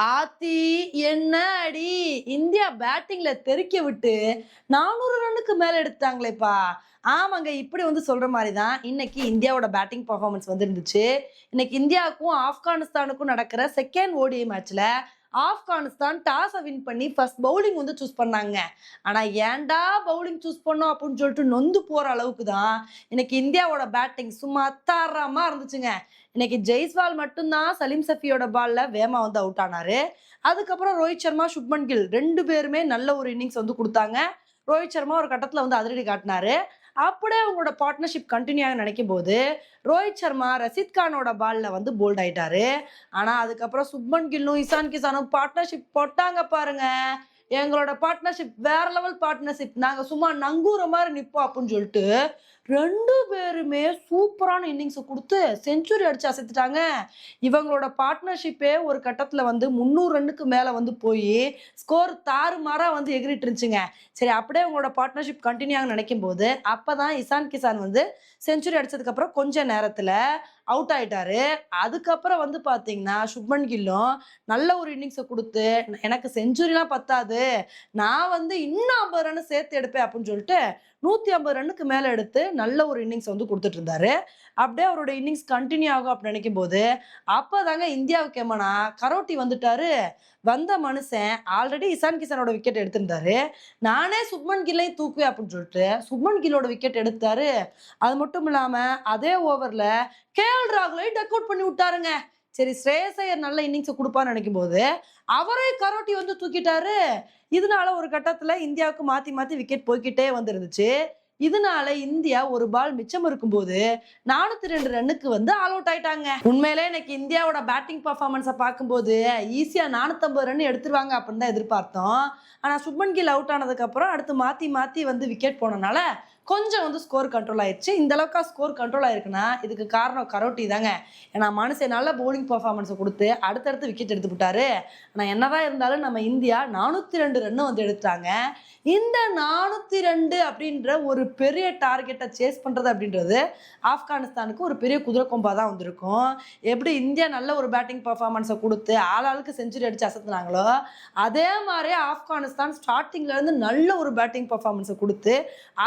ஆத்தி என்ன அடி இந்தியா பேட்டிங்ல தெறிக்க விட்டு 400 ரன்னுக்கு மேல எடுத்தாங்களேப்பா. ஆமாங்க, இப்படி சொல்ற மாதிரி தான் இன்னைக்கு இந்தியாவோட பேட்டிங் பர்ஃபார்மன்ஸ் இருந்துச்சு. இன்னைக்கு இந்தியாவுக்கும் ஆப்கானிஸ்தானுக்கும் நடக்கிற செகண்ட் ஓடிஐ மேட்ச்ல ஆப்கானிஸ்தான் டாஸை வின் பண்ணி ஃபர்ஸ்ட் பவுலிங் சூஸ் பண்ணாங்க. ஆனா ஏன்டா பவுலிங் சூஸ் பண்ணோம் அப்படின்னு சொல்லிட்டு நொந்து போற அளவுக்கு தான் இன்னைக்கு இந்தியாவோட பேட்டிங் சும்மா அத்தாரமா இருந்துச்சுங்க. இன்னைக்கு ஜெய்ஸ்வால் மட்டும்தான் சலீம் சஃபியோட பால்ல வேமா அவுட் ஆனாரு. அதுக்கப்புறம் ரோஹித் சர்மா, சுப்மன் கில் 2 பேருமே நல்ல ஒரு இன்னிங்ஸ் கொடுத்தாங்க. ரோஹித் சர்மா ஒரு கட்டத்துல அதிரடி காட்டினாரு. அப்படியே அவங்களோட பார்ட்னர்ஷிப் கண்டினியூ ஆக நினைக்கும் போது ரோஹித் சர்மா ரஷீத் கானோட பால்ல போல்ட் ஆயிட்டாரு. ஆனா அதுக்கப்புறம் சுப்மன் கில்லும் இசான் கிசானும் பார்ட்னர்ஷிப் போட்டாங்க பாருங்க. எங்களோட பார்ட்னர்ஷிப் வேற லெவல் பார்ட்னர்ஷிப், நாங்க சும்மா நங்கூர மாதிரி நிப்போம் அப்படின்னு சொல்லிட்டு 2 பேருமே சூப்பரான இன்னிங்ஸ் கொடுத்து செஞ்சுரி அடிச்சு அசைத்துட்டாங்க. இவங்களோட பார்ட்னர்ஷிப்பே ஒரு கட்டத்துல 300 ரன்னுக்கு மேல போய் ஸ்கோர் தாறுமாறா எகிரிட்டு இருந்துச்சுங்க. சரி, அப்படியே உங்களோட பார்ட்னர்ஷிப் கண்டினியூ ஆக நினைக்கும் போது அப்பதான் இசான் கிசான் செஞ்சுரி அடிச்சதுக்கு அப்புறம் கொஞ்ச நேரத்துல அவுட் ஆயிட்டாரு. அதுக்கப்புறம் பாத்தீங்கன்னா சுப்மன் கில்லும் நல்ல ஒரு இன்னிங்ஸை கொடுத்து எனக்கு செஞ்சுரிலாம் பத்தாது, நான் இன்னும் 50 ரன் சேர்த்து எடுப்பேன் அப்படின்னு சொல்லிட்டு 150 ரன்னுக்கு மேல எடுத்து நல்ல ஒரு இன்னிங்ஸ் கொடுத்துட்டு இருந்தாரு. அப்படியே அவரோட இன்னிங்ஸ் கண்டினியூ ஆகும் அப்படின்னு நினைக்கும் போது அப்பதாங்க இந்தியாவுக்கு ஏமானா கரோட்டி வந்துட்டாரு. வந்த மனுஷன் ஆல்ரெடி இசான் கிசானோட விக்கெட் எடுத்திருந்தாரு. நானே சுப்மன் கில்லையும் தூக்குவேன் அப்படின்னு சொல்லிட்டு சுப்மன் கில்லோட விக்கெட் எடுத்தாரு. அது மட்டும் இல்லாம அதே ஓவர்ல கேஎல் ராகுலை டக் அவுட் பண்ணி விட்டாருங்க. சரி, ஸ்ரேயஸ் ஐயர் நல்ல இன்னிங்ஸ் கொடுப்பான்னு நினைக்கும் போது அவரே கரோட்டி தூக்கிட்டாரு. இதனால ஒரு கட்டத்துல இந்தியாவுக்கு மாத்தி மாத்தி விக்கெட் போய்கிட்டே இருந்துச்சு. இதனால இந்தியா ஒரு பால் மிச்சம் இருக்கும்போது 402 ரன்னுக்கு ஆல் அவுட் ஆயிட்டாங்க. உண்மையிலே இன்னைக்கு இந்தியாவோட பேட்டிங் பர்ஃபார்மன்ஸை பார்க்கும்போது ஈஸியா 450 ரன் எடுத்துருவாங்க அப்படின்னு தான் எதிர்பார்த்தோம். ஆனா சுப்மன் கில் அவுட் ஆனதுக்கு அப்புறம் அடுத்து மாத்தி மாத்தி விக்கெட் போனனால கொஞ்சம் ஸ்கோர் கண்ட்ரோல் ஆயிடுச்சு. இந்த அளவுக்கு ஸ்கோர் கண்ட்ரோல் ஆயிருக்குன்னா இதுக்கு காரணம் கரோட்டி தாங்க. ஏன்னா மனுஷன் நல்ல பவுலிங் பர்ஃபார்மன்ஸை கொடுத்து அடுத்தடுத்து விக்கெட் எடுத்து விட்டாரு. ஆனால் என்னதான் இருந்தாலும் நம்ம இந்தியா 402 ரன்னு எடுத்தாங்க. இந்த 402 அப்படின்ற ஒரு பெரிய டார்கெட்டை சேஸ் பண்றது அப்படின்றது ஆப்கானிஸ்தானுக்கு ஒரு பெரிய குதிரை கொம்பா தான் வந்திருக்கும். எப்படி இந்தியா நல்ல ஒரு பேட்டிங் பர்ஃபார்மன்ஸை கொடுத்து ஆளாளுக்கு செஞ்சுரி அடிச்சு அசத்துனாங்களோ அதே மாதிரி ஆப்கானிஸ்தான் ஸ்டார்டிங்ல இருந்து நல்ல ஒரு பேட்டிங் பர்ஃபார்மன்ஸை கொடுத்து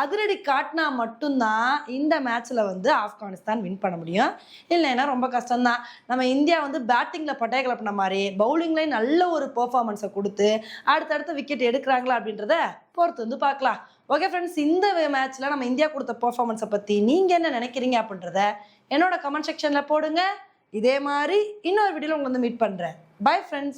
அதிரடி காட்டினா மட்டும்தான் இந்த மேட்ச்ல ஆப்கானிஸ்தான் வின் பண்ண முடியும். இல்லைன்னா ரொம்ப கஷ்டம்தான். நம்ம இந்தியா பேட்டிங்ல பட்டைய கிளப்பின மாதிரி பவுலிங்லையும் நல்ல ஒரு பெர்ஃபார்மன்ஸை கொடுத்து அடுத்தடுத்த விக்கெட் எடுக்கிறாங்களா அப்படின்றத பொறுத்து பார்க்கலாம். ஓகே ஃப்ரெண்ட்ஸ், இந்த மேட்ச்ல நம்ம இந்தியா கொடுத்த பெர்ஃபார்மன்ஸை பத்தி நீங்க என்ன நினைக்கிறீங்க அப்படின்றத என்னோட கமெண்ட் செக்ஷன்ல போடுங்க. இதே மாதிரி இன்னொரு வீடியோல உங்களை மீட் பண்றேன். Bye friends.